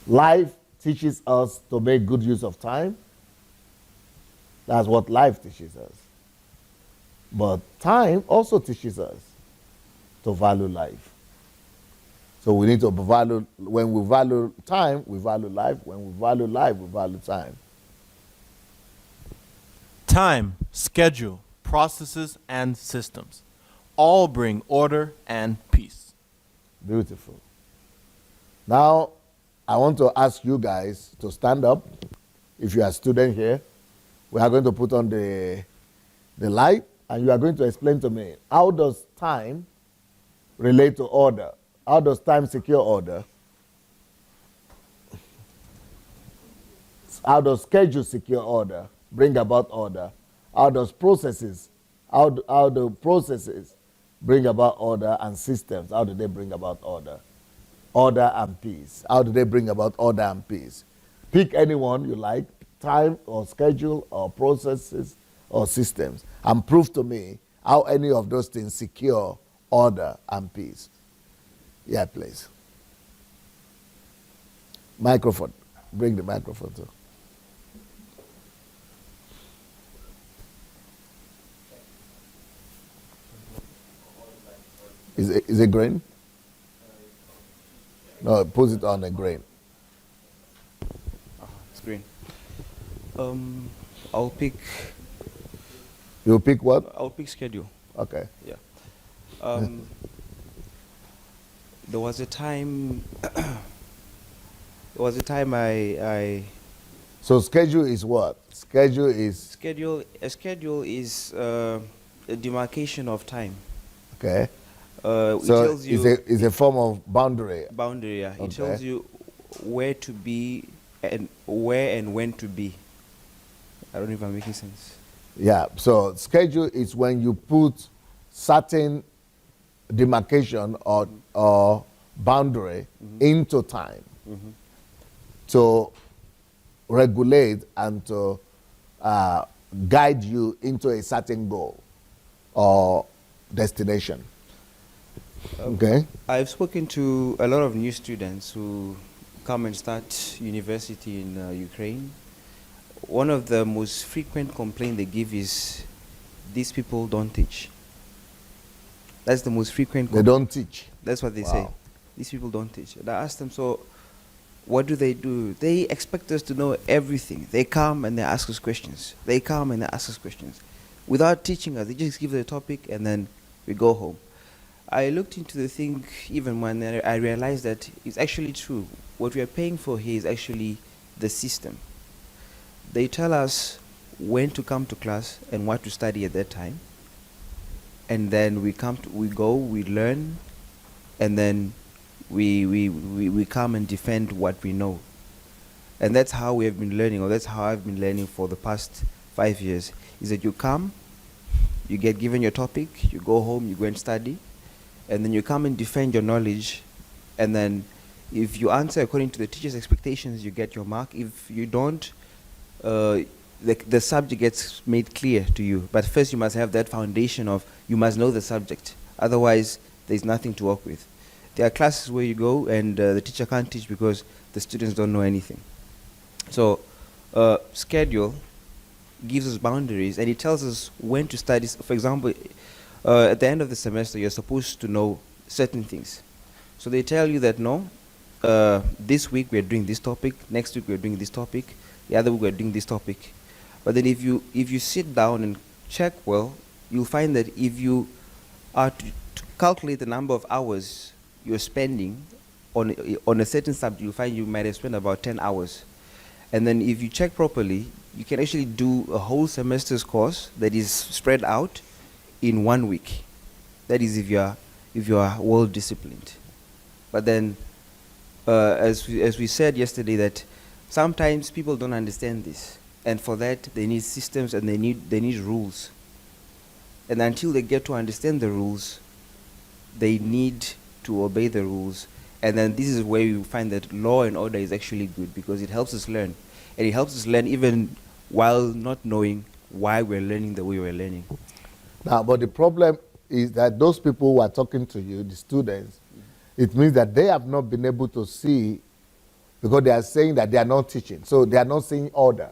Life teaches us to make good use of time. That's what life teaches us. But time also teaches us to value life. So we need to value, when we value time, we value life. When we value life, we value time. Time, schedule, processes, and systems all bring order and peace. Beautiful. Now, I want to ask you guys to stand up. If you are a student here, we are going to put on the light, and you are going to explain to me, how does time relate to order? How does time secure order? How does schedule secure order, bring about order? How does processes, how do processes bring about order, and systems, how do they bring about order? Order and peace. How do they bring about order and peace? Pick anyone you like, time or schedule or processes or systems, and prove to me how any of those things secure order and peace. Yeah, please. Microphone. Bring the microphone too. Is it green? No, put it on a grain. It's green. I'll pick. You pick what? I'll pick schedule. Okay. Yeah. There was a time. There was a time I So schedule is what? Schedule is schedule. A schedule is a demarcation of time. okay. It So tells you it's a form of boundary. boundary. Yeah. Okay. It tells you where to be and where and when to be. I don't know if I'm making sense. Yeah. So schedule is when you put certain demarcation or boundary into time to regulate and to guide you into a certain goal or destination. Okay. I've spoken to a lot of new students who come and start university in Ukraine. One of the most frequent complaints they give is these people don't teach. That's the most frequent They don't teach. That's what they say. Wow. These people don't teach. And I asked them, so what do? They expect us to know everything. They come and they ask us questions. They come and they ask us questions. Without teaching us, they just give the topic and then we go home. I looked into the thing even when I realized that it's actually true. What we are paying for here is actually the system. They tell us when to come to class and what to study at that time. And then we go, we learn, and then we come and defend what we know. And that's how we have been learning, or that's how I've been learning for the past 5 years, is that you come, you get given your topic, you go home, you go and study, and then you come and defend your knowledge, and then if you answer according to the teacher's expectations, you get your mark. If you don't, the subject gets made clear to you. But first you must have that foundation of, you must know the subject. Otherwise, there's nothing to work with. There are classes where you go and the teacher can't teach because the students don't know anything. So schedule gives us boundaries and it tells us when to study. For example, at the end of the semester, you're supposed to know certain things. So they tell you that, no, this week we're doing this topic, next week we're doing this topic, the other week we're doing this topic. But then if you sit down and check well, you'll find that if you are to calculate the number of hours you're spending on a certain subject, you'll find you might have spent about 10 hours. And then if you check properly, you can actually do a whole semester's course that is spread out in 1 week. That is if you are well disciplined. But then, as we said yesterday, that sometimes people don't understand this, and for that they need systems and they need rules. And until they get to understand the rules, they need to obey the rules. And then this is where you find that law and order is actually good, because it helps us learn, and it helps us learn even while not knowing why we're learning the way we're learning. Now, but the problem is that those people who are talking to you, the students, it means that they have not been able to see because they are saying that they are not teaching. So they are not saying order.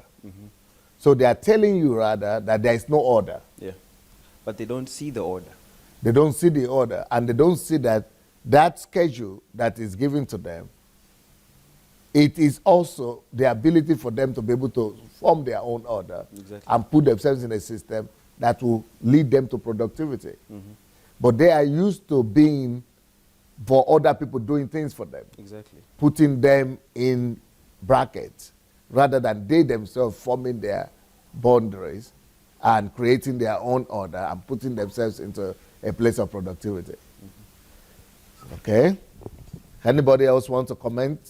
So they are telling you rather that there is no order. Yeah. But they don't see the order. They don't see the order, and they don't see that that schedule that is given to them, it is also the ability for them to be able to form their own order and put themselves in a system that will lead them to productivity. But they are used to being for other people doing things for them, putting them in brackets, rather than they themselves forming their boundaries and creating their own order and putting themselves into a place of productivity. Okay? Anybody else want to comment?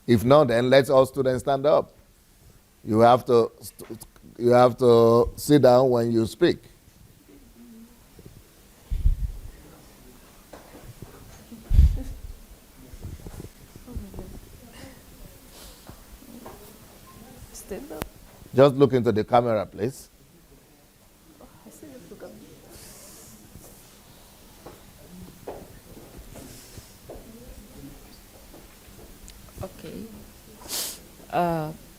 If not, then let's all students stand up. You have to sit down when you speak. Stand up. Just look into the camera, please. Okay.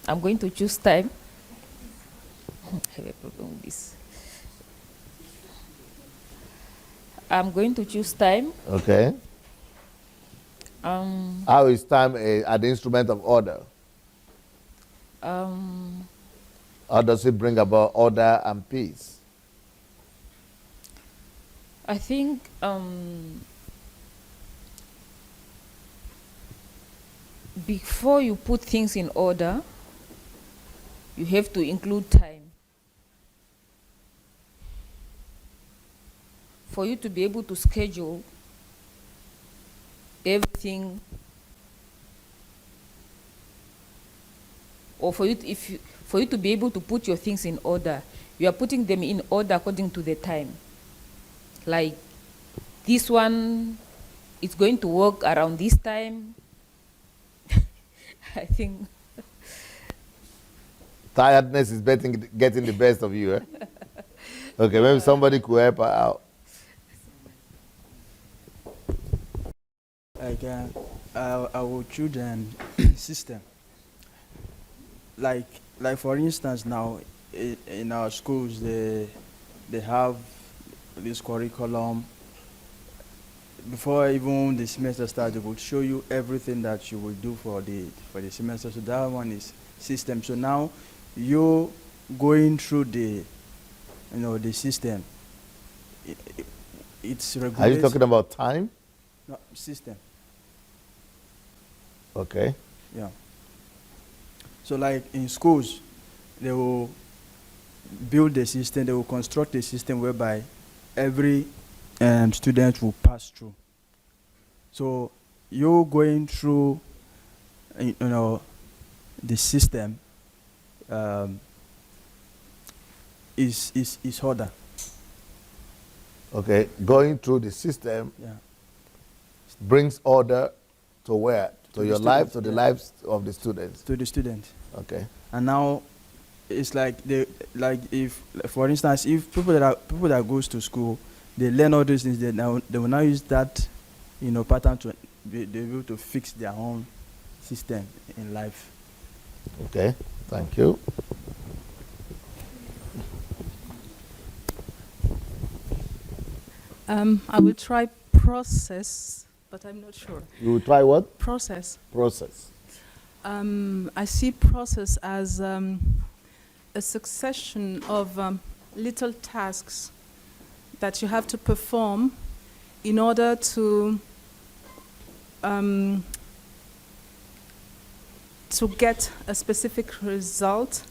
I'm going to choose time. I have a problem with this. I'm going to choose time. Okay. How is time an instrument of order? How does it bring about order and peace? I think before you put things in order, you have to include time. For you to be able to schedule everything, or for you to be able to put your things in order, you are putting them in order according to the time. Like this one, it's going to work around this time. I think tiredness is getting the best of you. Eh? Okay, maybe somebody could help her out. I will choose an system. Like for instance, now in our schools they have this curriculum. Before even the semester starts, they will show you everything that you will do for the semester. So that one is system. So now you're going through the system. It's regulated. Are you talking about time? No, system. Okay. Yeah. So like in schools, they will build a system, they will construct a system whereby every student will pass through. So you're going through, the system is order. Okay, going through the system brings order to where? To your life, to the lives of the students. To the student. Okay. And now it's like if for instance, if people that goes to school, they learn all these things, they will now use that pattern to be able to fix their own system in life. Okay, thank you. I will try process, but I'm not sure. You will try what? Process. Process. I see process as a succession of little tasks that you have to perform in order to get a specific result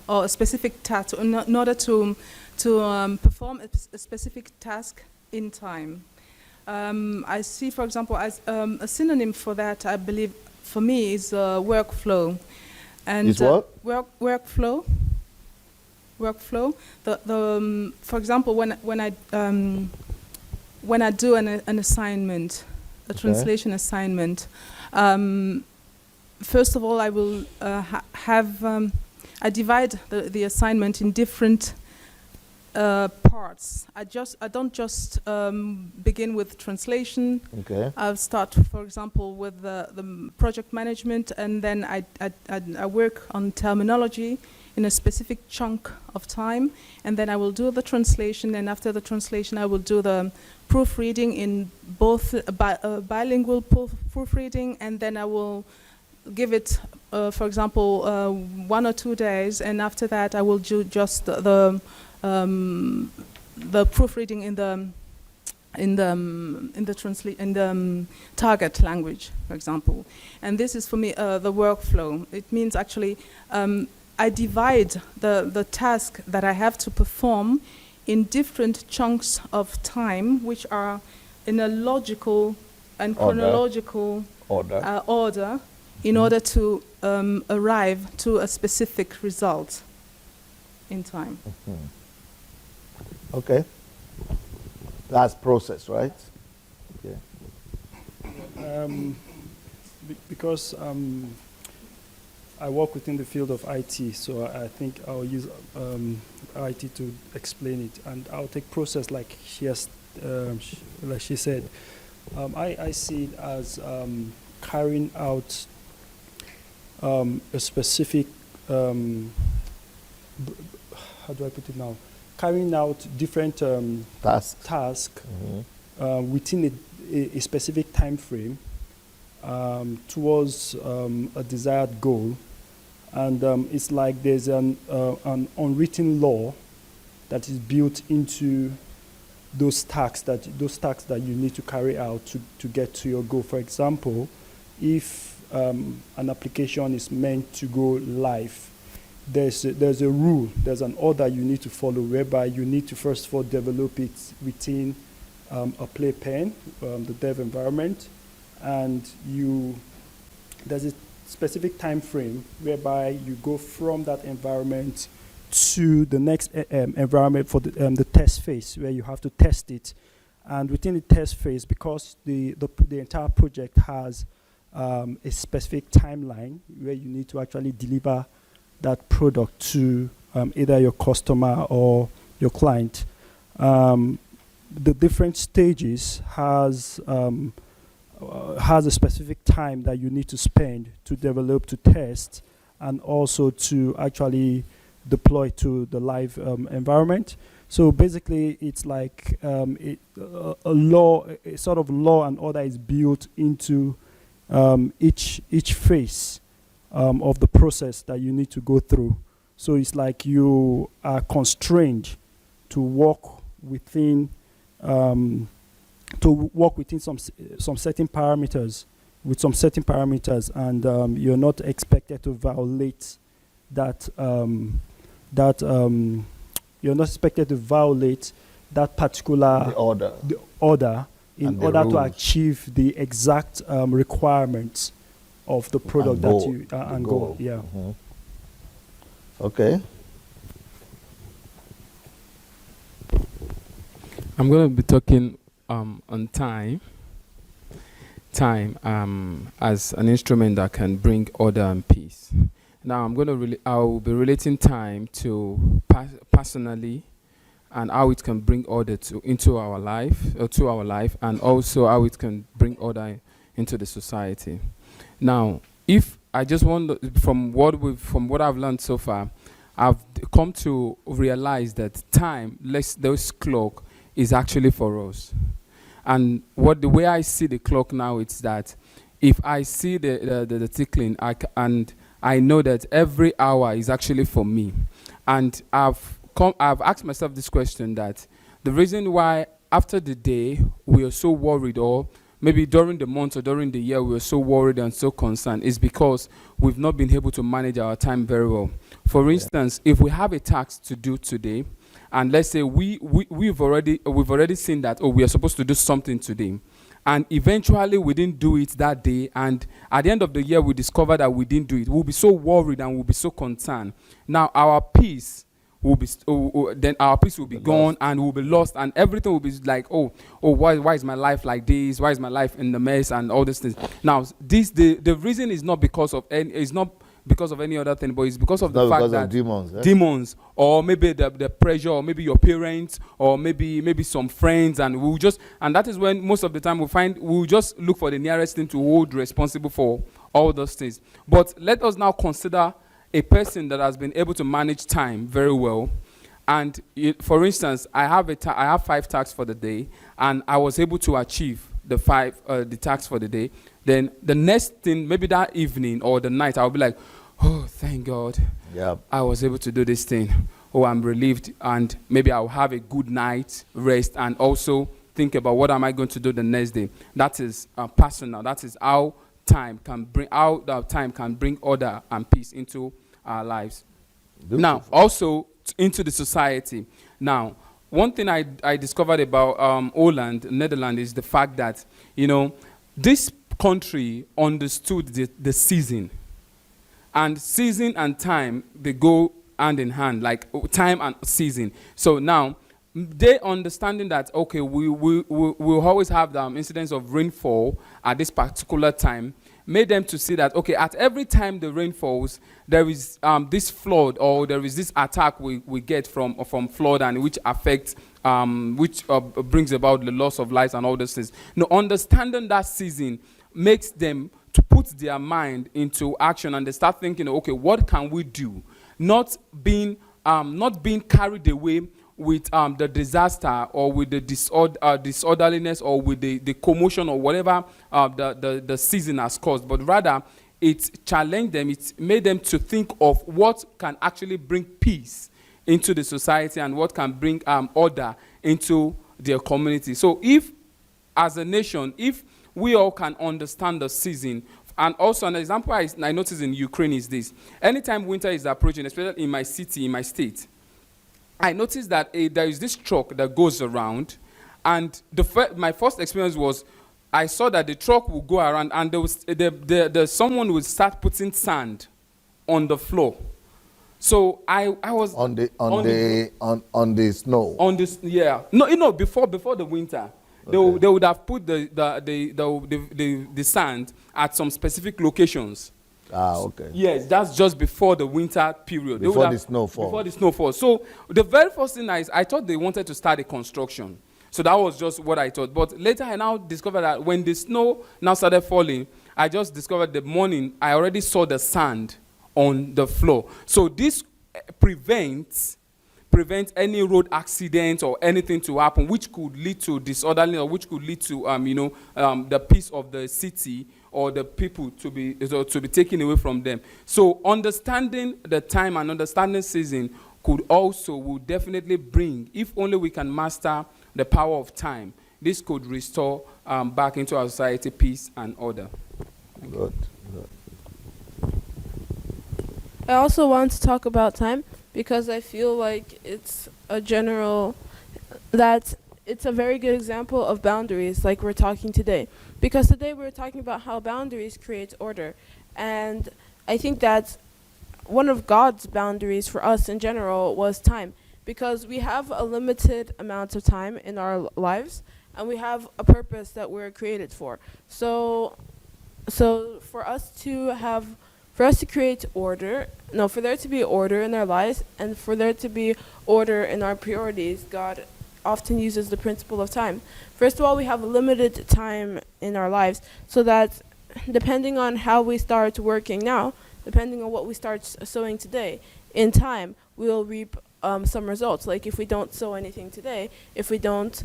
or a specific task, in order to perform a specific task in time. I see, for example, as a synonym for that, I believe, for me, is workflow. And is what? Workflow. Workflow. For example, when I do an assignment, a translation assignment, first of all, I will I divide the assignment in different parts. I don't just begin with translation. Okay. I'll start, for example, with the project management, and then I work on terminology in a specific chunk of time, and then I will do the translation, and after the translation I will do the proofreading in both bilingual proofreading, and then I will give it, for example, 1 or 2 days, and after that I will do just the proofreading in the target language, for example. And this is for me the workflow. It means actually I divide the task that I have to perform in different chunks of time, which are in a logical and chronological order in order to arrive to a specific result in time. Okay. That's process, right? Okay. Because I work within the field of IT, so I think I'll use IT to explain it, and I'll take process like she said. I see it as carrying out a specific, how do I put it now? Carrying out different tasks within a specific time frame towards a desired goal. And it's like there's an unwritten law that is built into those tasks that you need to carry out to get to your goal. For example, if an application is meant to go live, there's a rule, there's an order you need to follow, whereby you need to first of all develop it within a playpen, the dev environment, and there's a specific time frame whereby you go from that environment to the next environment for the test phase, where you have to test it. And within the test phase, because the entire project has a specific timeline where you need to actually deliver that product to either your customer or your client, the different stages has a specific time that you need to spend to develop, to test, and also to actually deploy to the live environment. So basically, it's like a sort of law and order is built into each phase of the process that you need to go through. So it's like you are constrained to work within some certain parameters, and you're not expected to violate that particular order in order to achieve the exact requirements of the product and goal. Yeah. Mm-hmm. Okay. I'm going to be talking on time as an instrument that can bring order and peace. Now I will be relating time to personally, and how it can bring order into our life, and also how it can bring order into the society. Now, if I just want from what I've learned so far, I've come to realize that time, this clock, is actually for us. And the way I see the clock now, it's that if I see the tickling, and I know that every hour is actually for me. And I've asked myself this question, that the reason why after the day we are so worried, or maybe during the month or during the year we are so worried and so concerned, is because we've not been able to manage our time very well. For instance, if we have a task to do today, and let's say we've already seen that, we are supposed to do something today, and eventually we didn't do it that day, and at the end of the year we discover that we didn't do it, we'll be so worried and we'll be so concerned. Now our peace will be gone, and we'll be lost, and everything will be like, why is my life like this? Why is my life in the mess and all these things? Now the reason is not because of it's not because of any other thing, but it's because of Not the fact because that of demons. Eh? demons, or maybe the pressure, or maybe your parents, or maybe some friends, and and that is when most of the time we'll just look for the nearest thing to hold responsible for all those things. But let us now consider a person that has been able to manage time very well. And for instance, I have 5 tasks for the day, and I was able to achieve the tasks for the day. Then the next thing, maybe that evening or the night, I'll be like, oh, thank God, I was able to do this thing. Oh, I'm relieved, and maybe I'll have a good night rest, and also think about what am I going to do the next day. That is personal. That is how time can bring order and peace into our lives. Beautiful. Now, also into the society. Now, one thing I discovered about Holland, Netherlands, is the fact that, this country understood the season. And season and time, they go hand in hand, like time and season. So now, they understanding that, okay, we'll always have the incidents of rainfall at this particular time, made them to see that, okay, at every time the rain falls, there is this flood, or there is this attack we get from flood, and which affects, which brings about the loss of lives and all those things. Now, understanding that season makes them to put their mind into action, and they start thinking, okay, what can we do? Not being carried away with the disaster, or with the disorderliness, or with the commotion, or whatever the season has caused, but rather it challenged them, it made them to think of what can actually bring peace into the society, and what can bring order into their community. So if, as a nation, if we all can understand the season. And also an example I noticed in Ukraine is this. Anytime winter is approaching, especially in my city, in my state, I noticed that there is this truck that goes around, and my first experience was, I saw that the truck will go around, and someone would start putting sand on the floor. So I was on the snow. On this, yeah. No, before the winter. Okay. They would have put the sand at some specific locations. Okay. Yes, that's just before the winter period. Before the snowfall. Before the snowfall. So the very first thing I thought they wanted to start a construction. So that was just what I thought. But later I now discovered that when the snow now started falling, I just discovered the morning I already saw the sand on the floor. So this prevents any road accident or anything to happen, which could lead to disorderliness, or which could lead to the peace of the city, or the people to be taken away from them. So understanding the time and understanding season will definitely bring, if only we can master the power of time, this could restore back into our society peace and order. Good. I also want to talk about time, because I feel like it's a very good example of boundaries, like we're talking today. Because today we're talking about how boundaries create order. And I think that one of God's boundaries for us in general was time. Because we have a limited amount of time in our lives, and we have a purpose that we're created for. So for there to be order in our lives, and for there to be order in our priorities, God often uses the principle of time. First of all, we have limited time in our lives, so that depending on how we start working now, depending on what we start sowing today, in time, we'll reap some results. Like if we don't sow anything today, if we don't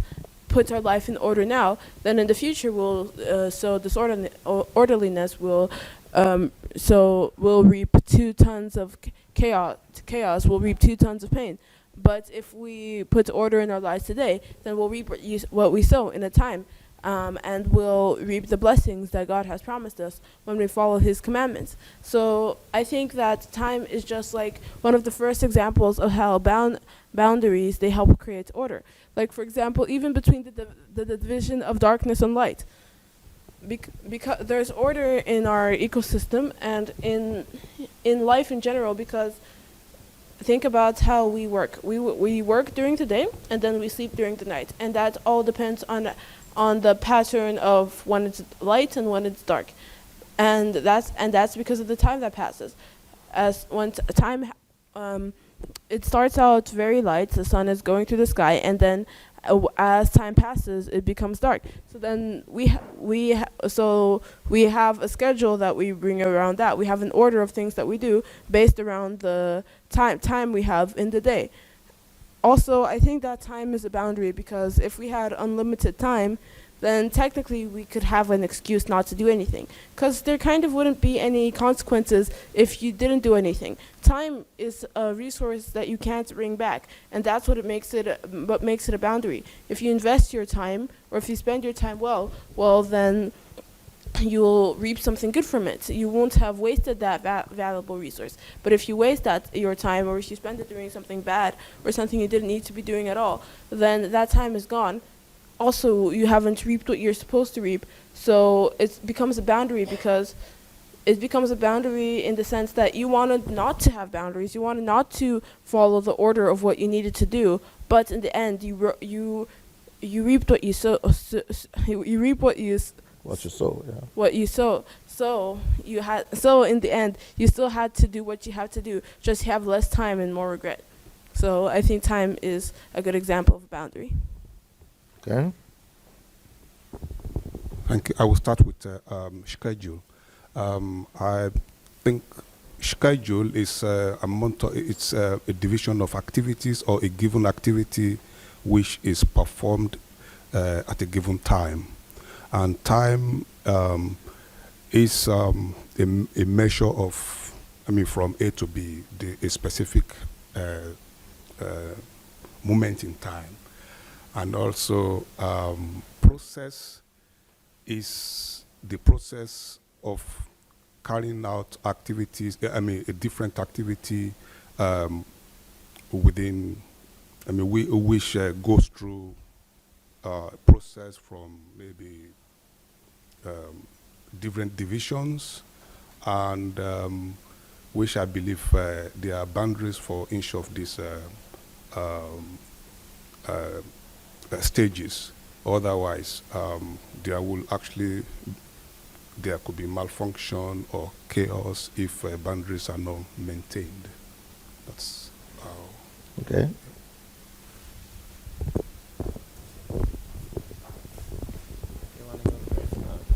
put our life in order now, then in the future we'll sow disorderliness, so we'll reap 2 tons of chaos, we'll reap 2 tons of pain. But if we put order in our lives today, then we'll reap what we sow in a time, and we'll reap the blessings that God has promised us when we follow His commandments. So I think that time is just like one of the first examples of how boundaries, they help create order. Like, for example, even between the division of darkness and light. Because there's order in our ecosystem and in life in general, because think about how we work. We work during the day, and then we sleep during the night, and that all depends on the pattern of when it's light and when it's dark, and that's because of the time that passes. as time, it starts out very light, the sun is going through the sky, and then as time passes, it becomes dark. So then we have a schedule that we bring around that. We have an order of things that we do based around the time we have in the day. Also, I think that time is a boundary, because if we had unlimited time, then technically we could have an excuse not to do anything, because there kind of wouldn't be any consequences if you didn't do anything. Time is a resource that you can't bring back, and that's what makes it a boundary. If you invest your time, or if you spend your time well, then you'll reap something good from it. You won't have wasted that valuable resource. But if you waste your time, or if you spend it doing something bad or something you didn't need to be doing at all, then that time is gone. Also, you haven't reaped what you're supposed to reap. So it becomes a boundary, because it becomes a boundary in the sense that you wanted not to have boundaries. You wanted not to follow the order of what you needed to do. But in the end, you reaped what you sow. You reap what you sow, yeah. What you sow. So in the end, you still had to do what you have to do. Just have less time and more regret. So I think time is a good example of a boundary. Okay. Thank you. I will start with schedule. I think schedule is it's a division of activities, or a given activity which is performed at a given time. And time is a measure of, from A to B, a specific moment in time. And also, process is the process of carrying out activities, a different activity within, which goes through a process from maybe different divisions, and which I believe there are boundaries for each of these stages. Otherwise, there could be malfunction or chaos if boundaries are not maintained. That's okay.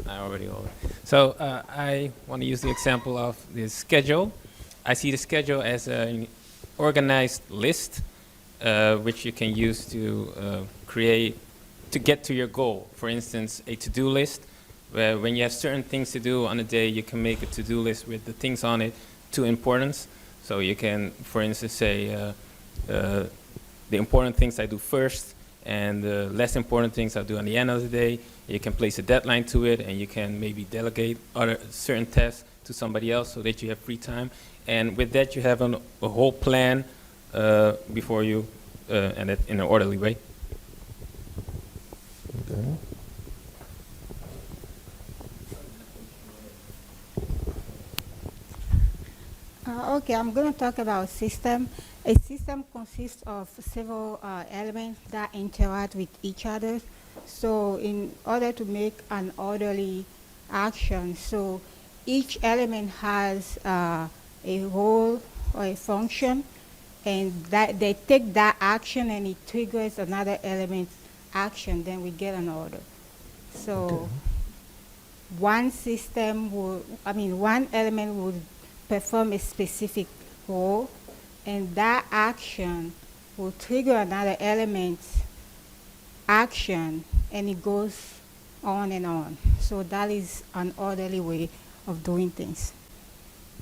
I already over. So I want to use the example of the schedule. I see the schedule as an organized list, which you can use to to get to your goal. For instance, a to-do list, where when you have certain things to do on a day, you can make a to-do list with the things on it to importance. So you can, for instance, say the important things I do first, and the less important things I'll do at the end of the day. You can place a deadline to it, and you can maybe delegate certain tasks to somebody else so that you have free time. And with that, you have a whole plan before you, and it in an orderly way. Okay. Okay, I'm going to talk about system. A system consists of several elements that interact with each other. So in order to make an orderly action, so each element has a role or a function, and that they take that action and it triggers another element's action, then we get an order. So okay. One element will perform a specific role, and that action will trigger another element's action, and it goes on and on. So that is an orderly way of doing things.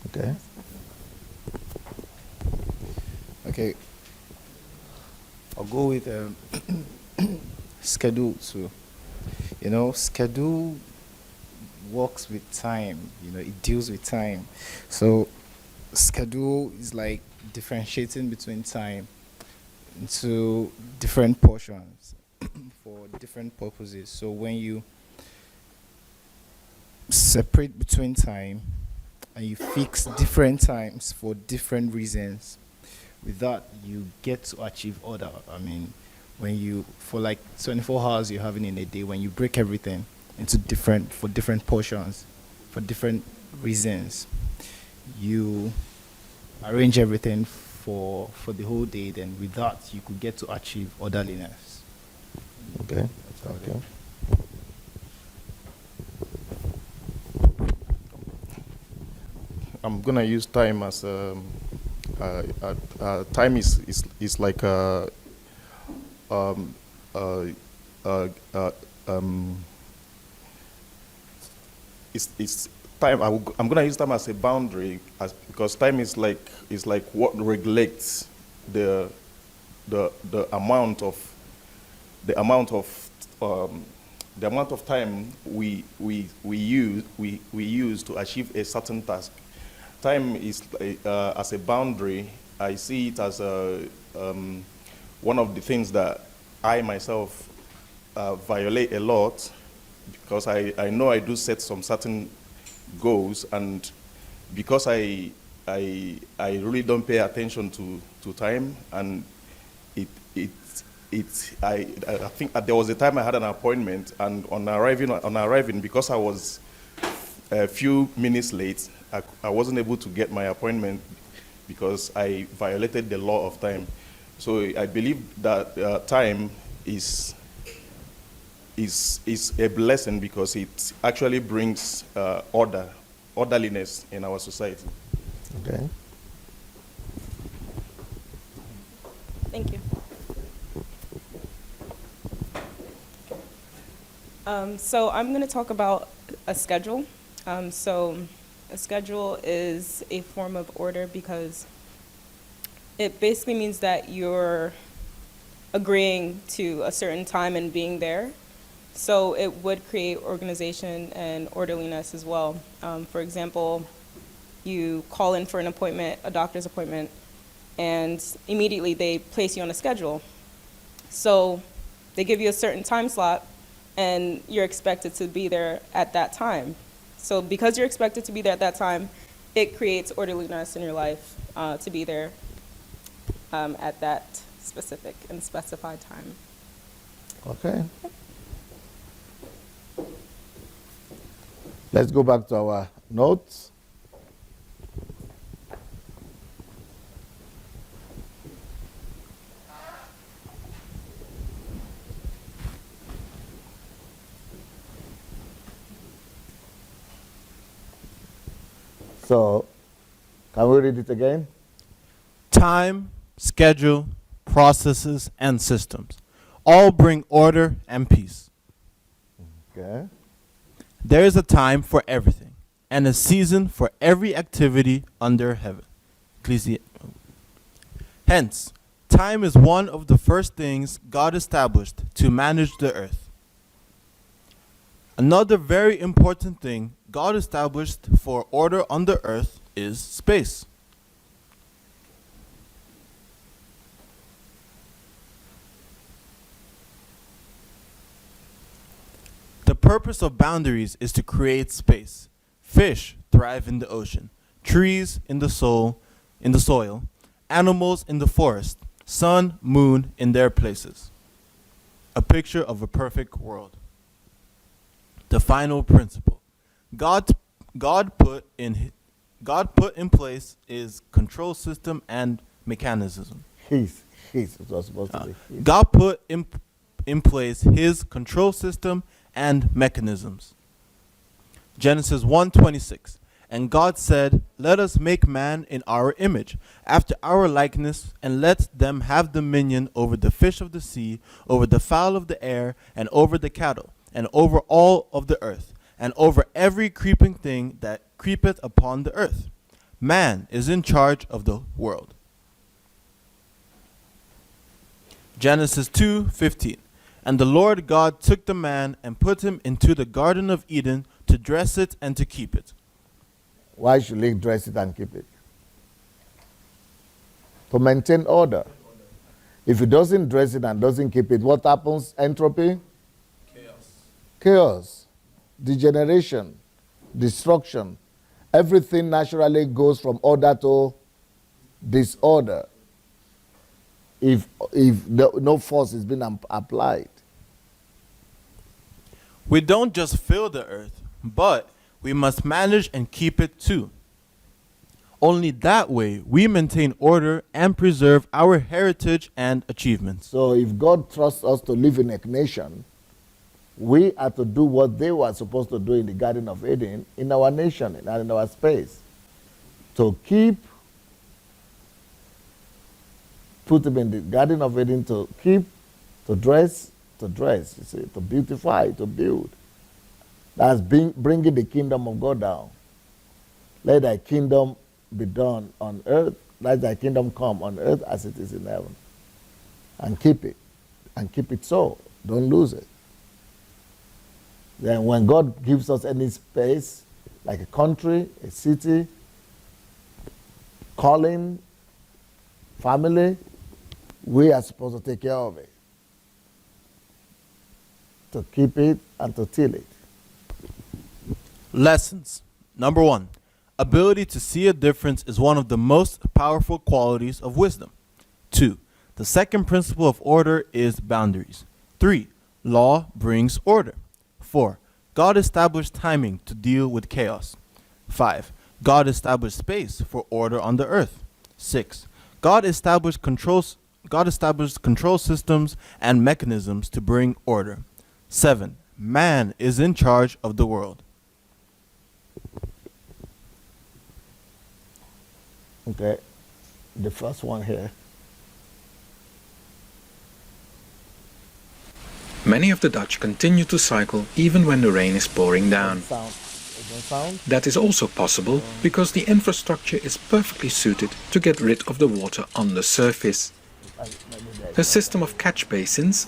Okay. Okay. I'll go with schedule too. Schedule works with time. It deals with time. So schedule is like differentiating between time into different portions for different purposes. So when you separate between time and you fix different times for different reasons, with that you get to achieve order. When you, for like 24 hours you're having in a day, when you break everything into different portions for different reasons, you arrange everything for the whole day, then with that you could get to achieve orderliness. Okay. That's how it Okay. is. I'm gonna use time as time is like um, uh, uh, uh, um, it's time. I'm gonna use time as a boundary, because time is like what regulates the the amount of the amount of the amount of time we use to achieve a certain task. Time is as a boundary. I see it as one of the things that I myself violate a lot, because I know I do set some certain goals, and because I really don't pay attention to time, and it it I think there was a time I had an appointment, and on arriving, because I was a few minutes late, I wasn't able to get my appointment because I violated the law of time. So I believe that time is a blessing, because it actually brings orderliness in our society. Okay. Thank you. So I'm going to talk about a schedule. So a schedule is a form of order, because it basically means that you're agreeing to a certain time and being there. So it would create organization and orderliness as well. For example, you call in for an appointment, a doctor's appointment, and immediately they place you on a schedule. So they give you a certain time slot, and you're expected to be there at that time. So because you're expected to be there at that time, it creates orderliness in your life to be there at that specific and specified time. Okay. Let's go back to our notes. So, can we read it again? Time, schedule, processes, and systems all bring order and peace. Okay. There is a time for everything, and a season for every activity under heaven. Hence, time is one of the first things God established to manage the earth. Another very important thing God established for order on the earth is space. The purpose of boundaries is to create space. Fish thrive in the ocean, trees in the soil, animals in the forest, sun, moon in their places. A picture of a perfect world. The final principle. God put in place is control system and mechanism. It was supposed to be. His. God put in place his control system and mechanisms. Genesis 1:26. And God said, "Let us make man in our image, after our likeness, and let them have dominion over the fish of the sea, over the fowl of the air, and over the cattle, and over all of the earth, and over every creeping thing that creepeth upon the earth." Man is in charge of the world. Genesis 2:15. And the Lord God took the man and put him into the Garden of Eden to dress it and to keep it. Why should he dress it and keep it? To maintain order. If he doesn't dress it and doesn't keep it, what happens? Entropy? Chaos. Degeneration. Destruction. Everything naturally goes from order to disorder if no force is being applied. We don't just fill the earth, but we must manage and keep it too. Only that way we maintain order and preserve our heritage and achievements. So if God trusts us to live in a nation, we are to do what they were supposed to do in the Garden of Eden in our nation and in our space. To put them in the Garden of Eden, to dress, you see, to beautify, to build. That's bringing the kingdom of God down. Let thy kingdom be done on earth. Let thy kingdom come on earth as it is in heaven. And keep it. And keep it so. Don't lose it. Then when God gives us any space, like a country, a city, calling, family, we are supposed to take care of it. To keep it and to till it. Lessons. Number 1. Ability to see a difference is one of the most powerful qualities of wisdom. 2. The second principle of order is boundaries. 3. Law brings order. 4. God established timing to deal with chaos. 5. God established space for order on the earth. 6. God established control systems and mechanisms to bring order. 7. Man is in charge of the world. Okay, the first one here. Many of the Dutch continue to cycle even when the rain is pouring down. That is also possible because the infrastructure is perfectly suited to get rid of the water on the surface. A system of catch basins.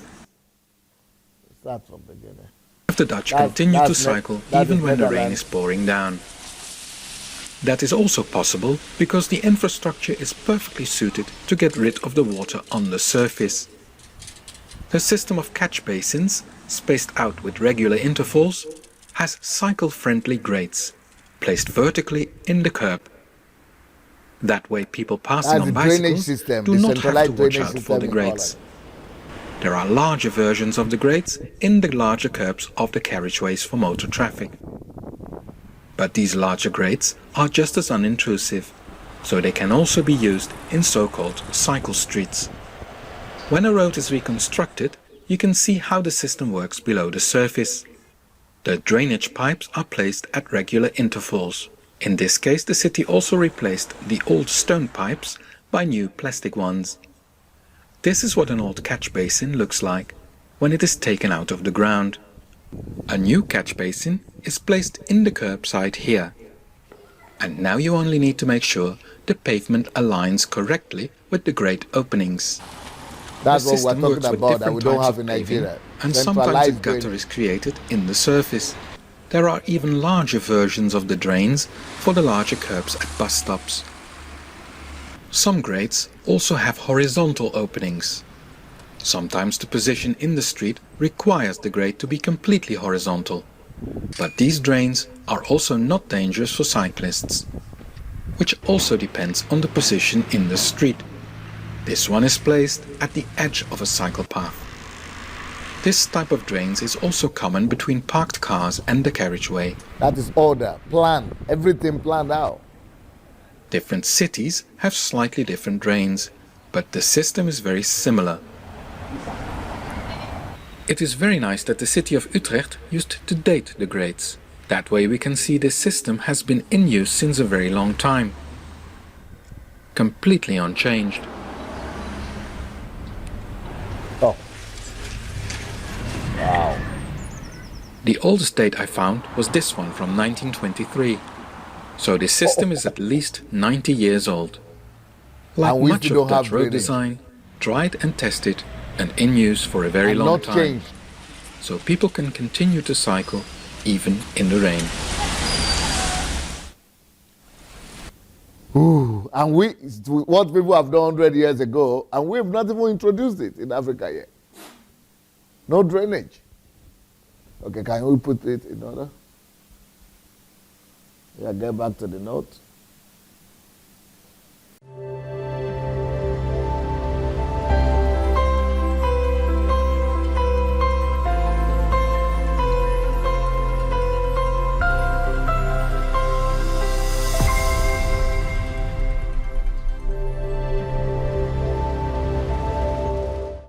Start from beginning. The Dutch continue to cycle even when the rain is pouring down. That is also possible because the infrastructure is perfectly suited to get rid of the water on the surface. A system of catch basins, spaced out with regular intervals, has cycle-friendly grates, placed vertically in the curb. That way people passing on bicycles do not have to watch out for the grates. There are larger versions of the grates in the larger curbs of the carriageways for motor traffic. But these larger grates are just as unintrusive, so they can also be used in so-called cycle streets. When a road is reconstructed, you can see how the system works below the surface. The drainage pipes are placed at regular intervals. In this case, the city also replaced the old stone pipes by new plastic ones. This is what an old catch basin looks like when it is taken out of the ground. A new catch basin is placed in the curbside here. And now you only need to make sure the pavement aligns correctly with the grate openings. That's what we're talking about that we don't have in Nigeria. And sometimes a gutter is created in the surface. There are even larger versions of the drains for the larger curbs at bus stops. Some grates also have horizontal openings. Sometimes the position in the street requires the grate to be completely horizontal. But these drains are also not dangerous for cyclists, which also depends on the position in the street. This one is placed at the edge of a cycle path. This type of drains is also common between parked cars and the carriageway. That is order, plan, everything planned out. Different cities have slightly different drains, but the system is very similar. It is very nice that the city of Utrecht used to date the grates. That way we can see this system has been in use since a very long time. Completely unchanged. Oh. Wow. The oldest date I found was this one from 1923. So this system is at least 90 years old. Like much of Dutch road design, tried and tested and in use for a very long time. So people can continue to cycle even in the rain. Ooh, and what people have done 100 years ago, and we have not even introduced it in Africa yet. No drainage. Okay, can we put it in order? Yeah, get back to the note.